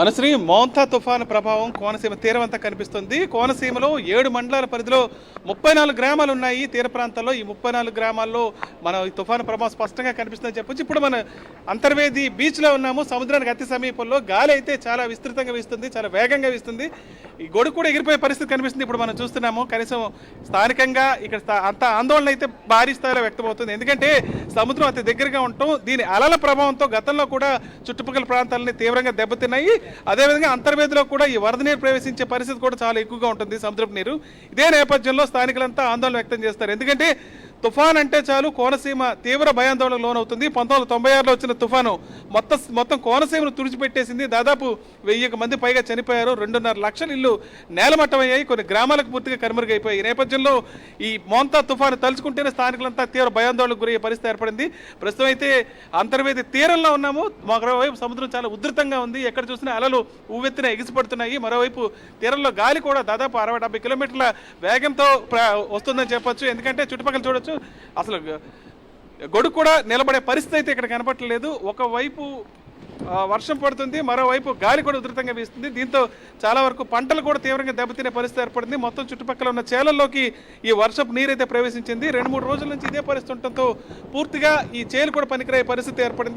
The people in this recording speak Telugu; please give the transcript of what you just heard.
అనుశ్రీ మోంతా తుఫాను ప్రభావం కోనసీమ తీరమంతా కనిపిస్తుంది. కోనసీమలో 7 మండలాల పరిధిలో 34 గ్రామాలు ఉన్నాయి. తీర ప్రాంతాల్లో ఈ 34 గ్రామాల్లో మనం ఈ తుఫాను ప్రభావం స్పష్టంగా కనిపిస్తుందని చెప్పొచ్చు. ఇప్పుడు మన అంతర్వేది బీచ్లో ఉన్నాము. సముద్రానికి అతి సమీపంలో గాలి అయితే చాలా విస్తృతంగా వీస్తుంది, చాలా వేగంగా వీస్తుంది. ఈ గొడుగు కూడా ఎగిరిపోయే పరిస్థితి కనిపిస్తుంది. ఇప్పుడు మనం చూస్తున్నాము. కనీసం స్థానికంగా ఇక్కడ అంత ఆందోళన అయితే భారీ స్థాయిలో వ్యక్తమవుతుంది. ఎందుకంటే సముద్రం అతి దగ్గరగా ఉండటం, దీని అలల ప్రభావంతో గతంలో కూడా చుట్టుపక్కల ప్రాంతాలని తీవ్రంగా దెబ్బతిన్నాయి. అదేవిధంగా అంతర్వేదిలో కూడా ఈ వరద నీరు ప్రవేశించే పరిస్థితి కూడా చాలా ఎక్కువగా ఉంటుంది, సముద్రపు నీరు. ఇదే నేపథ్యంలో స్థానికులంతా ఆందోళన వ్యక్తం చేస్తారు. ఎందుకంటే తుఫాన్ అంటే చాలు కోనసీమ తీవ్ర భయాందోళనకు లోనవుతుంది. 1996లో వచ్చిన తుఫాను మొత్తం కోనసీమను తుడిచిపెట్టేసింది. దాదాపు 1000 మంది పైగా చనిపోయారు. 2.5 లక్షల ఇల్లు నేలమట్టమయ్యాయి. కొన్ని గ్రామాలకు పూర్తిగా కనుమరుగైపోయాయి. ఈ నేపథ్యంలో ఈ మోంతా తుఫాను తలుచుకుంటేనే స్థానికులంతా తీవ్ర భయాందోళనకు గురయ్యే పరిస్థితి ఏర్పడింది. ప్రస్తుతం అయితే అంతర్వేది తీరంలో ఉన్నాము. మరోవైపు సముద్రం చాలా ఉధృతంగా ఉంది. ఎక్కడ చూసినా అలలు ఉవ్వెత్తున ఎగిసిపడుతున్నాయి. మరోవైపు తీరంలో గాలి కూడా దాదాపు 60-70 కిలోమీటర్ల వేగంతో వస్తుందని చెప్పొచ్చు. ఎందుకంటే చుట్టుపక్కల చూడొచ్చు, అసలు గొడుగు కూడా నిలబడే పరిస్థితి అయితే ఇక్కడ కనపడలేదు. ఒకవైపు వర్షం పడుతుంది, మరోవైపు గాలి కూడా ఉధృతంగా వీస్తుంది. దీంతో చాలా వరకు పంటలు కూడా తీవ్రంగా దెబ్బతినే పరిస్థితి ఏర్పడింది. మొత్తం చుట్టుపక్కల ఉన్న చేలల్లోకి ఈ వర్షపు నీరైతే ప్రవేశించింది. 2-3 రోజుల నుంచి ఇదే పరిస్థితి ఉండటంతో పూర్తిగా ఈ చేలు కూడా పనికిరాయే పరిస్థితి ఏర్పడింది.